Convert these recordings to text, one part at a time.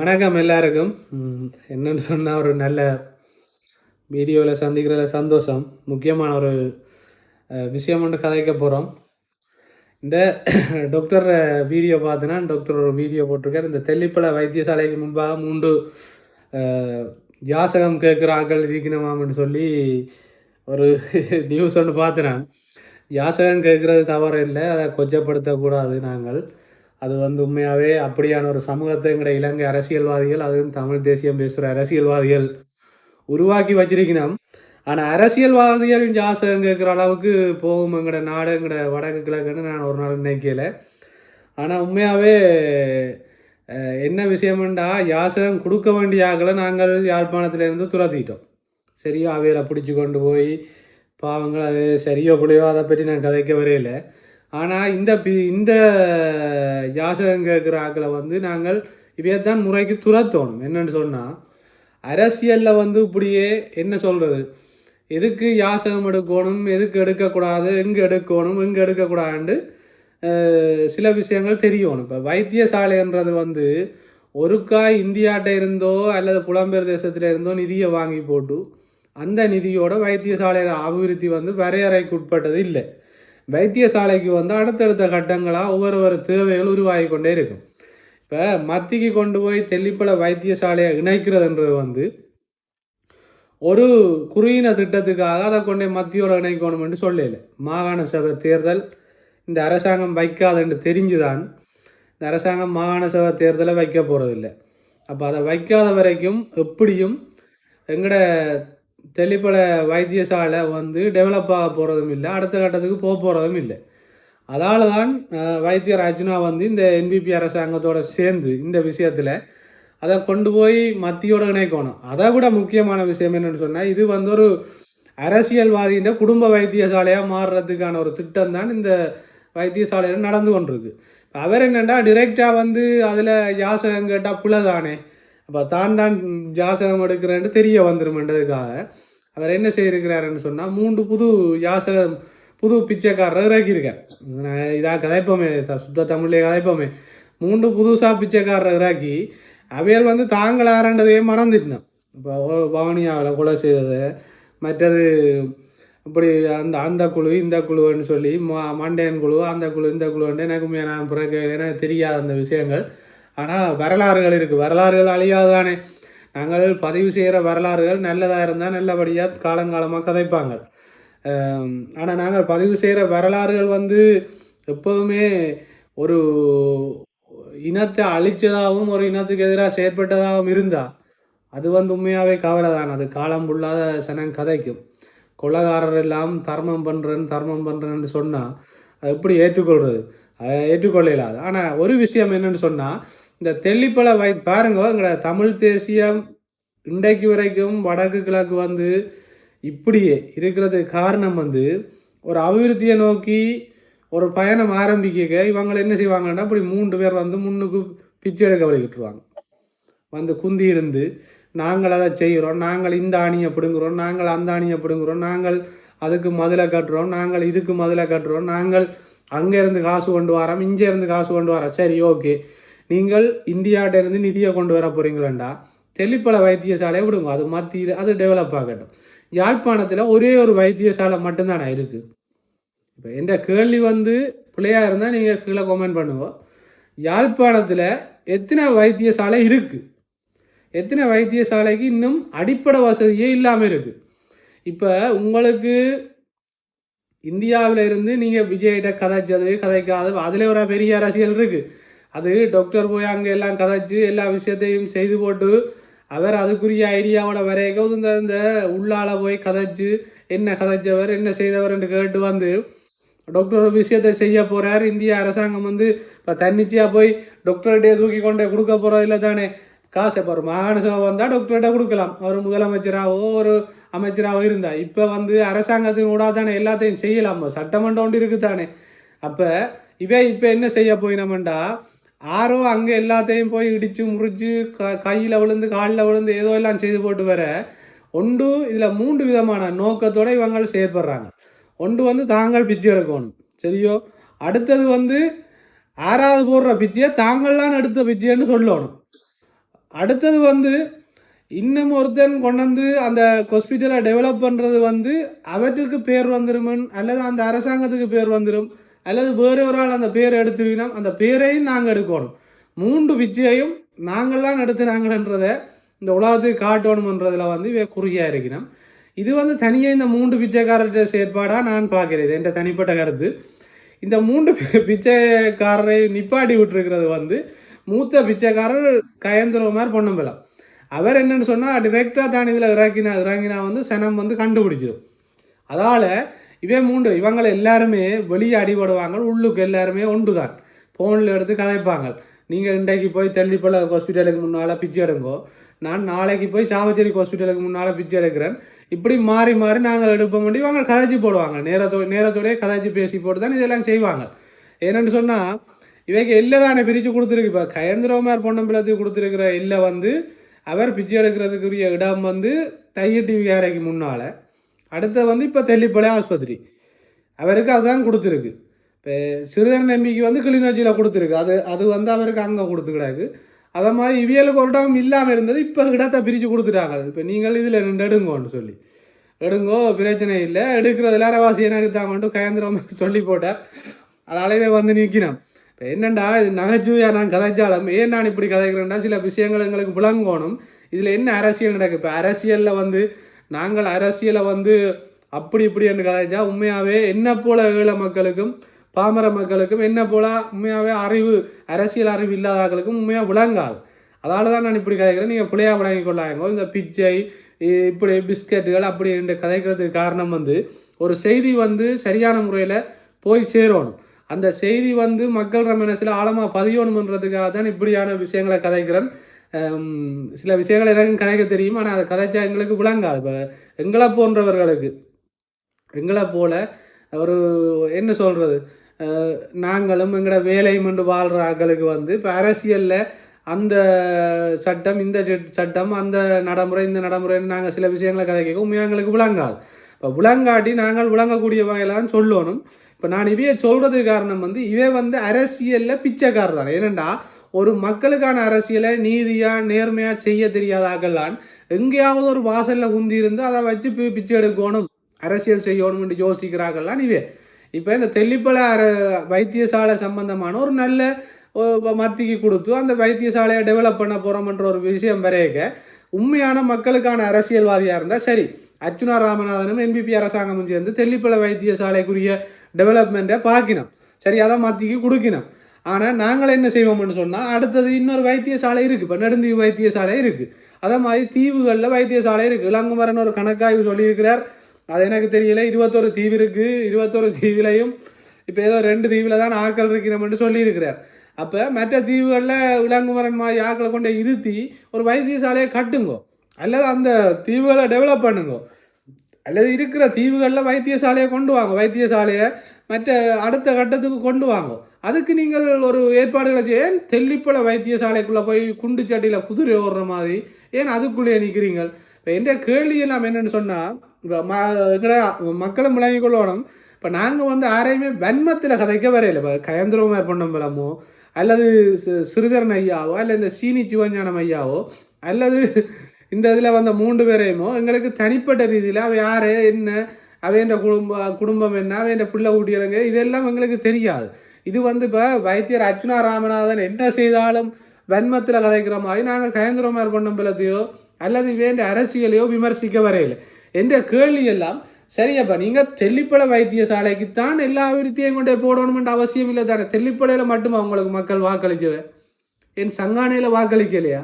வணக்கம் எல்லாருக்கும். என்னன்னு சொன்னால் ஒரு நல்ல வீடியோவில் சந்திக்கிறதுல சந்தோஷம். முக்கியமான ஒரு விஷயம் ஒன்று கதைக்க போகிறோம். இந்த டாக்டர் வீடியோ பார்த்தோன்னா டாக்டர் ஒரு வீடியோ போட்டிருக்கார். இந்த தெல்லிப்பள வைத்தியசாலைக்கு முன்பாக 3 யாசகம் கேட்குற ஆக்கள் இருக்கணுமாம்னு சொல்லி ஒரு நியூஸ் ஒன்று பார்த்தேன். யாசகம் கேட்குறது தவறு இல்லை, அதை கொச்சப்படுத்தக்கூடாது. அது உண்மையாகவே அப்படியான ஒரு சமூகத்தை எங்களுடைய இலங்கை அரசியல்வாதிகள், அதுவும் தமிழ் தேசியம் பேசுகிற அரசியல்வாதிகள் உருவாக்கி வச்சிருக்கணும். ஆனால் அரசியல்வாதிகள் யாசகம் கேட்குற அளவுக்கு போகும் எங்களோட நாடு, எங்களோட வடக்கு கிழக்குன்னு நான் ஒரு நாள் நினைக்கல. ஆனால் உண்மையாகவே என்ன விஷயம்ண்டா, யாசகம் கொடுக்க வேண்டிய ஆக்களை நாங்கள் யாழ்ப்பாணத்திலேருந்து துரத்திட்டோம். சரியோ அவையில் பிடிச்சி கொண்டு போய் பாவங்கள் அது சரியோ புள்ளையோ அதை பற்றி நான் கதைக்க வரையில. ஆனால் இந்த யாசகம் கேட்குற ஆக்களை நாங்கள் இவையத்தான் முறைக்கு துரத்தணும். என்னென்னு சொன்னால், அரசியலில் இப்படியே என்ன சொல்கிறது, எதுக்கு யாசகம் எடுக்கணும், எதுக்கு எடுக்கக்கூடாது, எங்கே எடுக்கணும், எங்கே எடுக்கக்கூடாதுன்னு சில விஷயங்கள் தெரியணும். இப்போ வைத்தியசாலைன்றது ஒருக்கா இந்தியாட்ட இருந்தோ அல்லது புலம்பெயர் தேசத்தில் இருந்தோ நிதியை வாங்கி போட்டு அந்த நிதியோட வைத்தியசாலையில் அபிவிருத்தி வரையறைக்கு உட்பட்டது இல்லை. வைத்தியசாலைக்கு அடுத்தடுத்த கட்டங்களாக ஒவ்வொரு தேவைகள் உருவாகி கொண்டே இருக்கும். இப்போ மத்திக்கு கொண்டு போய் தெல்லிப்பள வைத்தியசாலையை இணைக்கிறதுன்றது ஒரு குறுகின திட்டத்துக்காக அதை கொண்டே மத்தியோட இணைக்கணும் என்று சொல்லல. மாகாண சபை தேர்தல் இந்த அரசாங்கம் வைக்காதுன்னு தெரிஞ்சுதான் இந்த அரசாங்கம் மாகாண சபை தேர்தலை வைக்க போகிறதில்லை. அப்போ அதை வைக்காத வரைக்கும் எப்படியும் எங்களோட தெல்லிப்பள வைத்தியசாலை டெவலப் ஆக போகிறதும் இல்லை, அடுத்த கட்டத்துக்கு போகிறதும் இல்லை. அதால் தான் வைத்தியர் அர்ஜுனா இந்த என்பிபி அரசாங்கத்தோடு சேர்ந்து இந்த விஷயத்தில் அதை கொண்டு போய் மத்தியோட இணைக்கணும். அதை விட முக்கியமான விஷயம் என்னென்னு சொன்னால், இது ஒரு அரசியல்வாதியின் குடும்ப வைத்தியசாலையாக மாறுறதுக்கான ஒரு திட்டம் தான் இந்த வைத்தியசாலையில் நடந்து கொண்டிருக்கு. அவர் என்னென்னா டிரெக்டாக அதில் யாசகம் கேட்டால் பிள்ளை தானே, அப்போ தான் யாசகம் எடுக்கிறேன்ட்டு தெரிய வந்துருமென்றதுக்காக அவர் என்ன செய்திருக்கிறாருன்னு சொன்னால், 3 புது பிச்சைக்காரரை இறக்கியிருக்கார். இதாக கதைப்போமே, சுத்த தமிழ்லேயே கதைப்போமே. 3 புதுசாக பிச்சைக்காரரை இறக்கி அவையல் தாங்கள் ஆரண்டதையே மறந்துட்டேன். இப்போ பவனியாவில் கொலை செய்தது, மற்றது இப்படி அந்த குழு இந்த குழுன்னு சொல்லி மண்டையன் குழு அந்த குழு இந்த குழுன்னு எனக்குமே நான் பிறகு எனக்கு தெரியாத அந்த விஷயங்கள். ஆனால் வரலாறுகள் இருக்குது, வரலாறுகள் அழியாதுதானே. நாங்கள் பதிவு செய்கிற வரலாறுகள் நல்லதாக இருந்தால் நல்லபடியாக காலங்காலமாக கதைப்பாங்க. ஆனால் நாங்கள் பதிவு செய்கிற வரலாறுகள் எப்போதுமே ஒரு இனத்தை அழித்ததாகவும் ஒரு இனத்துக்கு எதிராக செயற்பட்டதாகவும் இருந்தால் அது உண்மையாகவே கவலை தான். அது காலம் புள்ளாத சனம் கதைக்கும். கொலைகாரர் எல்லாம் தர்மம் பண்ணுறேன்னு சொன்னால் அது எப்படி ஏற்றுக்கொள்வது? அதை ஏற்றுக்கொள்ளலாது. ஆனால் ஒரு விஷயம் என்னென்னு சொன்னால், இந்த தெல்லிப்பள பாருங்க, எங்களோட தமிழ் தேசியம் இன்றைக்கு வரைக்கும் வடக்கு கிழக்கு இப்படியே இருக்கிறது காரணம் ஒரு அபிவிருத்தியை நோக்கி ஒரு பயணம் ஆரம்பிக்க இவங்களை என்ன செய்வாங்கன்னா, அப்படி 3 பேர் முன்னுக்கு பிச்சை எடுக்க வலிக்கிட்டுருவாங்க. குந்தி இருந்து நாங்கள் அதை செய்கிறோம், நாங்கள் இந்த அணியை பிடுங்குறோம், நாங்கள் அந்த அணியை பிடுங்குறோம், நாங்கள் அதுக்கு மதிலை கட்டுறோம், நாங்கள் இதுக்கு மதிலை கட்டுறோம், நாங்கள் அங்கேருந்து காசு கொண்டு வரோம், இங்கேருந்து காசு கொண்டு வரோம். சரி, ஓகே, நீங்கள் இந்தியாவிட்டேருந்து நிதியை கொண்டு வர போகிறீங்களா, தெல்லிப்பள வைத்தியசாலையை விடுங்க, அது மத்தியில் அது டெவலப் ஆகட்டும். யாழ்ப்பாணத்தில் ஒரே ஒரு வைத்தியசாலை மட்டும்தானே இருக்குது. இப்போ என்ற கேள்வி பிள்ளையாக இருந்தால் நீங்கள் கீழே கமெண்ட் பண்ணுவோம். யாழ்ப்பாணத்தில் எத்தனை வைத்தியசாலை இருக்குது? எத்தனை வைத்தியசாலைக்கு இன்னும் அடிப்படை வசதியே இல்லாமல் இருக்குது? இப்போ உங்களுக்கு இந்தியாவில் இருந்து நீங்கள் விஜய்கிட்ட கதைக்காது அதில் ஒரு பெரிய அரசியல் இருக்குது. அது டாக்டர் போய் அங்கே எல்லாம் கதைச்சு எல்லா விஷயத்தையும் செய்து போட்டு அவர் அதுக்குரிய ஐடியாவோட வரைக்கும் இந்த உள்ளால போய் கதைச்சு என்ன கதைச்சவர் என்ன செய்தவர் என்று கேட்டு டாக்டர் ஒரு விஷயத்தை செய்ய போகிறார். இந்திய அரசாங்கம் இப்போ தன்னிச்சையாக போய் டாக்டர்கிட்டே தூக்கி கொண்டே கொடுக்க போகிறோம் இல்லை தானே. காசு இப்போ ஒரு மாகாண சபை வந்தால் டாக்டர்கிட்ட கொடுக்கலாம், அவர் முதலமைச்சராகவோ ஒரு அமைச்சராகவோ இருந்தால். இப்போ அரசாங்கத்தின் கூட தானே எல்லாத்தையும் செய்யலாம், சட்டமன்றம் ஒன்று இருக்குது தானே. அப்போ இப்போ என்ன செய்ய போயினோம்டா, ஆரோ அங்கே எல்லாத்தையும் போய் இடித்து முறிச்சு கையில் விழுந்து காலில் விழுந்து ஏதோ எல்லாம் செய்து போட்டு வர ஒன்று. இதில் 3 விதமான நோக்கத்தோடு இவங்க செயற்படுறாங்க. ஒன்று தாங்கள் பிச்சை எடுக்கணும், சரியோ. அடுத்தது 6வது போடுற பிச்சையை தாங்கள்லாம் எடுத்த பிச்சைன்னு சொல்லணும். அடுத்தது வந்து இன்னும் ஒருத்தன் கொண்டு வந்து அந்த ஹாஸ்பிட்டலை டெவலப் பண்ணுறது வந்து அவற்றுக்கு பேர் வந்துடும், அல்லது அந்த அரசாங்கத்துக்கு பேர் வந்துடும், அல்லது வேறு ஒரு ஆள் அந்த பேர் எடுத்துருவினா அந்த பேரையும் நாங்கள் எடுக்கணும். 3 பிச்சையும் நாங்கள்லாம் எடுத்துனாங்கன்றதை இந்த உலகத்துக்கு காட்டணுன்றதுல வந்து குறுகியாக இருக்கணும். இது வந்து தனியாக இந்த 3 பிச்சைக்காரர்கிட்ட செயற்பாடாக நான் பார்க்கிறேன். என்ற தனிப்பட்ட கருத்து. இந்த 3 பிச்சைக்காரரை நிப்பாட்டி விட்டுருக்கிறது வந்து மூத்த பிச்சைக்காரர் கயந்திரமார் பொன்னம்பலம். அவர் என்னன்னு சொன்னால் டிரெக்டாக தான் இதில் இறங்கினா வந்து சனம் வந்து கண்டுபிடிச்சிடும். அதால் இவங்களை எல்லாருமே வெளியே அடிபடுவாங்க, உள்ளுக்கு எல்லாருமே ஒன்று தான். ஃபோனில் எடுத்து கதைப்பாங்க. நீங்கள் இன்றைக்கு போய் தெல்லிப்பள்ள ஹாஸ்பிட்டலுக்கு முன்னால் பிச்சை எடுங்கோ, நான் நாளைக்கு போய் சாவச்சேரி ஹாஸ்பிட்டலுக்கு முன்னால் பிச்சை எடுக்கிறேன், இப்படி மாறி மாறி நாங்கள் எடுப்போம் வேண்டி இவங்க கதைச்சி போடுவாங்க. நேரத்தோடய கதைச்சி பேசி போட்டு தான் இதெல்லாம் செய்வாங்க. ஏன்னு சொன்னால் இவைக்கு எல்லை தானே பிரித்து கொடுத்துருக்கு. இப்போ கயந்திரமார் பொன்னம்பலத்துக்கு கொடுத்துருக்கிற எல்லை வந்து அவர் பிச்சை எடுக்கிறதுக்குரிய இடம் வந்து தைய டிவி அறைக்கு முன்னால், அடுத்த வந்து இப்போ தெல்லிப்பளை ஆஸ்பத்திரி அவருக்கு அதுதான் கொடுத்துருக்கு. இப்போ சிறுதன் நம்பிக்கை வந்து கிளிநொச்சியில் கொடுத்துருக்கு. அது வந்து அவருக்கு அங்கே கொடுத்துக்கிடாது. அதை மாதிரி இவியலுக்கு ஒரு இடம் இல்லாமல் இருந்தது, இப்போ இடத்தை பிரித்து கொடுத்துட்டாங்க. இப்போ நீங்கள் இதில் நின்று எடுங்கோன்னு சொல்லி எடுங்கோ, பிரச்சனை இல்லை, எடுக்கிறதுல அரவாசி எனக்கு தாங்கன்ட்டு கயந்திரம் சொல்லி போட்டார். அதாலவே வந்து நிற்கணும். இப்போ என்னண்டா இது நகைச்சுவையாக நான் கதைச்சாலும் ஏன் நான் இப்படி கதைக்கிறேன்டா சில விஷயங்கள் எங்களுக்கு விளங்கணும். இதில் என்ன அரசியல் நடக்குது? இப்போ அரசியலில் வந்து நாங்கள் அரசியலை வந்து அப்படி இப்படி என்று கதைச்சா உண்மையாகவே என்ன போல ஏழை மக்களுக்கும் பாமர மக்களுக்கும் என்ன போல உண்மையாகவே அரசியல் அறிவு இல்லாதவர்களுக்கும் உண்மையாக விளங்காது. அதால் தான் நான் இப்படி கதைக்கிறேன். நீங்கள் பிள்ளையாக விளங்கி கொள்ளாங்க. இந்த பிச்சை இப்படி பிஸ்கெட்டுகள் அப்படி என்று கதைக்கிறதுக்கு காரணம் வந்து ஒரு செய்தி வந்து சரியான முறையில் போய் சேரணும். அந்த செய்தி வந்து மக்கள் மனசில் ஆழமாக பதியணுன்றதுக்காக தான் இப்படியான விஷயங்களை கதைக்கிறேன். சில விஷயங்கள் எனக்கும் கதைக்க தெரியும், ஆனால் அதை கதைச்சா எங்களுக்கு விளங்காது. இப்போ எங்களை போல ஒரு என்ன சொல்கிறது, நாங்களும் எங்களோட வேலையும் என்று வாழ்கிற ஆக்களுக்கு வந்து இப்போ அரசியலில் அந்த சட்டம் இந்த சட்டம் அந்த நடைமுறை இந்த நடைமுறைன்னு நாங்கள் சில விஷயங்களை கதைக்க உண்மையாக எங்களுக்கு விளங்காது. இப்போ விளங்காட்டி நாங்கள் விளங்கக்கூடிய வகையிலான்னு சொல்லணும். இப்போ நான் இவையை சொல்கிறதுக்கு காரணம் வந்து வந்து அரசியலில் பிச்சைக்காரர் தான். ஏனெண்டா ஒரு மக்களுக்கான அரசியலை நீதியாக நேர்மையாக செய்ய தெரியாத ஆக்கள்லாம் எங்கேயாவது ஒரு வாசலில் குந்தி இருந்து அதை வச்சு பிச்சை எடுக்கணும், அரசியல் செய்யணும்னு யோசிக்கிறார்கள்லாம் இப்போ இந்த தெல்லிப்பளை வைத்தியசாலை சம்பந்தமான ஒரு நல்ல மத்திக்கு கொடுத்து அந்த வைத்தியசாலையை டெவலப் பண்ண போகிறோம்ன்ற ஒரு விஷயம் வரையக்க உண்மையான மக்களுக்கான அரசியல்வாதியாக இருந்தால் சரி, அர்ச்சுனா ராமநாதனும் என்பிபி அரசாங்கமும் சேர்ந்து தெல்லிப்பளை வைத்தியசாலைக்குரிய டெவலப்மெண்ட்டை பார்க்கணும், சரி அதை மத்திக்கு கொடுக்கணும். ஆனால் நாங்கள் என்ன செய்வோம்னு சொன்னால் அடுத்தது இன்னொரு வைத்தியசாலை இருக்குது, இப்போ நெடுந்தீவு வைத்தியசாலை இருக்குது, அதே மாதிரி தீவுகளில் வைத்தியசாலை இருக்குது. இளங்குமரன் ஒரு கணக்காய்வு சொல்லியிருக்கிறார், அது எனக்கு தெரியல. 21 தீவு இருக்குது, 21 தீவிலையும் இப்போ ஏதோ 2 தீவில் தான் ஆக்கள் இருக்கிறோம்னு சொல்லியிருக்கிறார். அப்போ மற்ற தீவுகளில் இளங்குமரன் மாதிரி ஆக்களை கொண்டு இருத்தி ஒரு வைத்தியசாலையை கட்டுங்கோ, அல்லது அந்த தீவுகளை டெவலப் பண்ணுங்கோ, அல்லது இருக்கிற தீவுகளில் வைத்தியசாலையை கொண்டு வாங்க, வைத்தியசாலையை மற்ற அடுத்த கட்டத்துக்கு கொண்டு வாங்க. அதுக்கு நீங்கள் ஒரு ஏற்பாடுகளை செய்ய. ஏன் தெல்லிப்பளை வைத்தியசாலைக்குள்ளே போய் குண்டு சட்டியில் குதிரை ஓடுற மாதிரி ஏன் அதுக்குள்ளேயே நிற்கிறீங்கள்? இப்போ எந்த கேள்வி எல்லாம் என்னென்னு சொன்னால், இப்போ எங்கட மக்களும் விளங்கி கொள்ளணும். இப்போ நாங்கள் வந்து யாரையுமே வன்மத்தில் கதைக்க வரையில. இப்போ கயந்திரமார் பொன்னம்பலமோ அல்லது சிறுதரன் ஐயாவோ அல்ல இந்த சீனி சிவஞானம் ஐயாவோ அல்லது இந்த இதில் வந்த 3 பேரையுமோ எங்களுக்கு தனிப்பட்ட ரீதியில் அவ யார் என்ன, அவையன்ற குடும்பம் என்ன, அவையன்ற பிள்ளை ஊட்டியலங்க, இதெல்லாம் எங்களுக்கு தெரியாது. இது வந்து இப்போ வைத்தியர் அர்ச்சுனா ராமநாதன் என்ன செய்தாலும் வன்மத்தில் கதைக்கிற மாதிரி நாங்கள் கயந்திரமார் பொன்னம்பலத்தையோ அல்லது வேண்ட அரசியலையோ விமர்சிக்க வரையில. என்ற கேள்வி எல்லாம் சரியப்பா, நீங்கள் தெல்லிப்பளை வைத்தியசாலைக்குத்தான் எல்லா விருத்தியையும் கொண்டே போடணுமென்ற அவசியம் இல்லை தானே. தெல்லிப்பளையில் மட்டும் அவங்களுக்கு மக்கள் வாக்களிக்கவே, என் சங்கானையில் வாக்களிக்கலையா,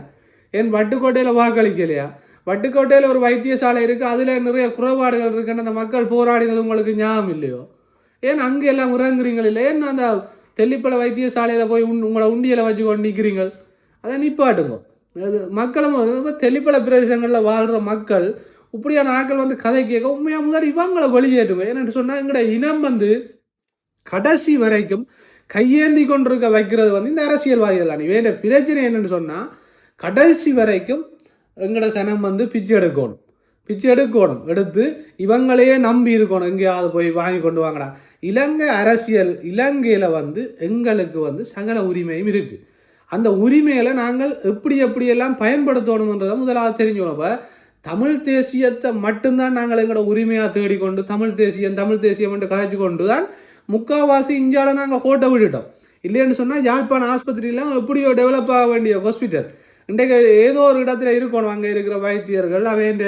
என் வட்டுக்கோட்டையில் வாக்களிக்கலையா? வட்டுக்கோட்டையில் ஒரு வைத்தியசாலை இருக்குது, அதில் நிறைய குறைபாடுகள் இருக்குன்னு அந்த மக்கள் போராடினது உங்களுக்கு ஞாபகம் இல்லையோ? ஏன் அங்கே எல்லாம் இறங்குறீங்கள் இல்லை? ஏன் அந்த தெல்லிப்பளை வைத்தியசாலையில் போய் உங்களை உண்டியலை வச்சு கொண்டு நிற்கிறீங்கள்? அதை நிப்பாட்டுங்க. அது மக்களும் தெல்லிப்பளை பிரதேசங்களில் வாழ்கிற மக்கள் இப்படியான ஆக்கள் வந்து கதை கேட்க உண்மையாக முதல் இவங்களை வெளியேற்றுங்க. ஏன்னு சொன்னால் எங்களோட இனம் வந்து கடைசி வரைக்கும் கையேந்தி கொண்டிருக்க வைக்கிறது வந்து இந்த அரசியல்வாதிகள் தான். வேண்ட பிரச்சனை என்னென்னு சொன்னால் கடைசி வரைக்கும் எங்களோட சனம் வந்து பிச்சை எடுக்கணும், எடுத்து இவங்களையே நம்பி இருக்கணும், எங்கேயாவது போய் வாங்கி கொண்டு வாங்கடா. இலங்கை அரசியல், இலங்கையில் வந்து எங்களுக்கு வந்து சகல உரிமையும் இருக்குது. அந்த உரிமைகளை நாங்கள் எப்படியெல்லாம் பயன்படுத்தணுன்றதை முதலாவது தெரிஞ்சுக்கணும். அப்போ தமிழ் தேசியத்தை மட்டும்தான் நாங்கள் எங்களோட உரிமையாக தேடிக்கொண்டு தமிழ் தேசியம் என்று காய்ச்சி கொண்டு தான் முக்கால்வாசி இந்தியாவில் நாங்கள் கோட்டை விட்டுட்டோம். இல்லைன்னு சொன்னால் யாழ்ப்பாண ஆஸ்பத்திரிலாம் எப்படியோ டெவலப் ஆக வேண்டிய ஹாஸ்பிட்டல் இன்றைக்கு ஏதோ ஒரு இடத்துல இருக்கணும். அங்கே இருக்கிற வைத்தியர்கள் அவையன்ற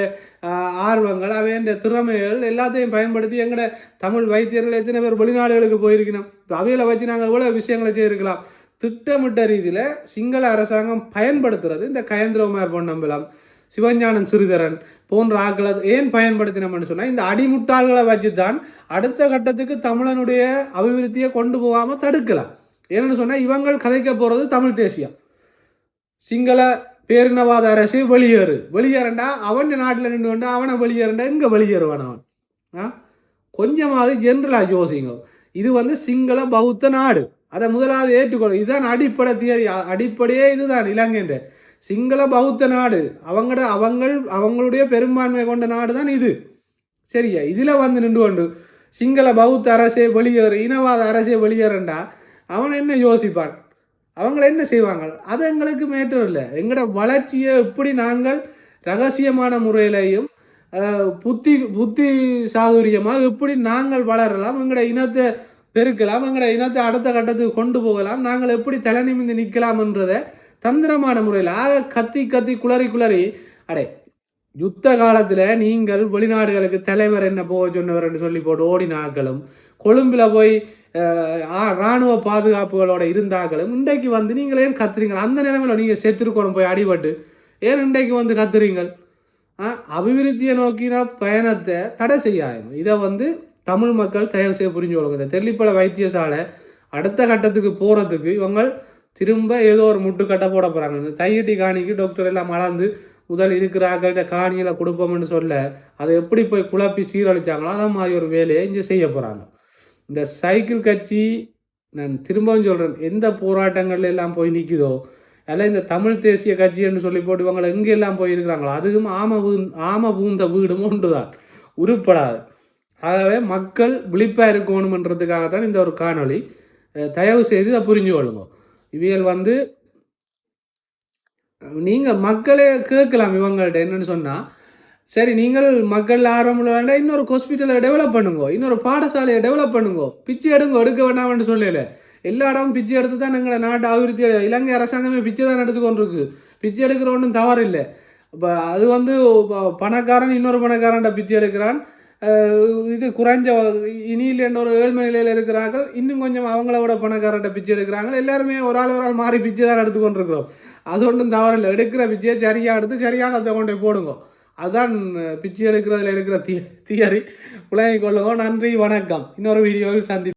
ஆர்வங்கள் அவையன்ற திறமைகள் எல்லாத்தையும் பயன்படுத்தி எங்களோட தமிழ் வைத்தியர்கள் எத்தனை பேர் வெளிநாடுகளுக்கு போயிருக்கணும். இப்போ அவையில் வச்சு நாங்கள் எவ்வளோ விஷயங்களை செய்திருக்கலாம். திட்டமிட்ட ரீதியில் சிங்கள அரசாங்கம் பயன்படுத்துறது இந்த கயந்திரகுமார் பொன்னம்பலம், சிவஞானம் ஸ்ரீதரன் போன்ற ஆக்களை ஏன் பயன்படுத்தினோம்னு சொன்னால் இந்த அடிமுட்டாள்களை வச்சு தான் அடுத்த கட்டத்துக்கு தமிழனுடைய அபிவிருத்தியை கொண்டு போகாமல் தடுக்கலாம். ஏன்னு சொன்னால் இவங்கள் கதைக்க போகிறது தமிழ் தேசியம். சிங்கள பேரினவாத அரசு வெளியேறண்டா அவன் நாட்டில் நின்று கொண்டு அவனை வெளியேறண்டா எங்கே வெளியேறுவான் அவன்? கொஞ்சமாவது ஜென்ரலாக யோசிங்க. இது சிங்கள பௌத்த நாடு, அதை முதலாவது ஏற்றுக்கொள்ளும். இதுதான் அடிப்படை தியரி, அடிப்படையே இதுதான் இலங்கைன்ற சிங்கள பௌத்த நாடு. அவங்களுடைய பெரும்பான்மை கொண்ட நாடு தான் இது. சரியா? இதில் நின்று கொண்டு சிங்கள பௌத்த அரசே வெளியேறு, இனவாத அரசே வெளியேறண்டா அவன் என்ன யோசிப்பான்? அவங்கள என்ன செய்வாங்க? அது எங்களுக்கு மேட்டர் இல்லை. எங்களோட வளர்ச்சியை எப்படி நாங்கள் ரகசியமான முறையிலையும் புத்தி சாதுரியமாக எப்படி நாங்கள் வளரலாம், எங்களோட இனத்தை பெருக்கலாம், எங்களோட இனத்தை அடுத்த கட்டத்துக்கு கொண்டு போகலாம், நாங்கள் எப்படி தலை நிமிந்து நிற்கலாம்ன்றதை தந்திரமான முறையில் கத்தி குளறி அடே யுத்த காலத்தில் நீங்கள் வெளிநாடுகளுக்கு தலைவர் என்ன போக சொன்னவர் சொல்லி போட்டு ஓடினாக்களும், கொழும்பில் போய் இராணுவ பாதுகாப்புகளோட இருந்தாக்களும் இன்றைக்கு நீங்கள் ஏன் கத்துறீங்கள்? அந்த நிலைமையில் நீங்கள் செத்துருக்கணும் போய் அடிபட்டு ஏன் இன்றைக்கு கத்துறீங்கள்? அபிவிருத்தியை நோக்கின பயணத்தை தடை செய்யாதுங்க. இதை தமிழ் மக்கள் தயவு செய்ய புரிஞ்சு கொள்ளுங்க. இந்த தெல்லிப்பள வைத்தியசாலை அடுத்த கட்டத்துக்கு போகிறதுக்கு இவங்க திரும்ப ஏதோ ஒரு முட்டுக்கட்டை போட போகிறாங்க. இந்த தையட்டி காணிக்கு டாக்டர் எல்லாம் மலர்ந்து முதல் இருக்கிற ஆக்கள்கிட்ட காணிகளை கொடுப்போம்னு சொல்ல அதை எப்படி போய் குழப்பி சீரழிச்சாங்களோ அதை மாதிரி ஒரு வேலையை இங்கே செய்ய போகிறாங்க. இந்த சைக்கிள் கட்சி, நான் திரும்பவும் சொல்கிறேன், எந்த போராட்டங்கள்ல எல்லாம் போய் நிற்குதோ அதில் இந்த தமிழ் தேசிய கட்சின்னு சொல்லி போட்டு இவங்களை எங்கெல்லாம் போயிருக்கிறாங்களோ அதுவும் ஆம பூந்த வீடும் ஒன்று தான், உருப்படாது. ஆகவே மக்கள் விழிப்பாக இருக்கணுமன்றதுக்காகத்தான் இந்த ஒரு காணொளி. தயவு செய்து இதை புரிஞ்சு கொள்ளுங்க. இவியல் நீங்கள் மக்களே கேட்கலாம் இவங்கள்ட்ட என்னன்னு சொன்னால், சரி நீங்கள் மக்கள் ஆர்வம் வேண்டாம், இன்னொரு ஹாஸ்பிட்டலை டெவலப் பண்ணுங்க, இன்னொரு பாடசாலையை டெவலப் பண்ணுங்க, பிச்சை எடுக்க வேண்டாம்னு சொல்லல. எல்லா இடமும் பிச்சை எடுத்து தான் எங்களை நாட்டு அபிவிருத்தி. இலங்கை அரசாங்கமே பிச்சை தான் எடுத்துக்கொண்டிருக்கு. பிச்சை எடுக்கிற ஒன்றும் தவறு இல்லை. இப்போ அது பணக்காரன் இன்னொரு பணக்காரன்ட்ட பிச்சை எடுக்கிறான். இது குறைஞ்ச இனியில் என்ற ஒரு ஏழ்மை நிலையில் இருக்கிறார்கள், இன்னும் கொஞ்சம் அவங்கள விட பணக்காரன்ட்ட பிச்சை எடுக்கிறாங்க. எல்லாருமே ஒரு ஆள் மாறி பிச்சை தான் எடுத்துக்கொண்டிருக்கிறோம். அது ஒன்றும் தவறில்லை. எடுக்கிற பிச்சையை சரியாக எடுத்து சரியானதை கொண்டு போடுங்க. அதுதான் பிச்சை எடுக்கிறதுல இருக்கிற தியரி. உலகை கொள்ளுங்க. நன்றி, வணக்கம். இன்னொரு வீடியோவில் சந்தி.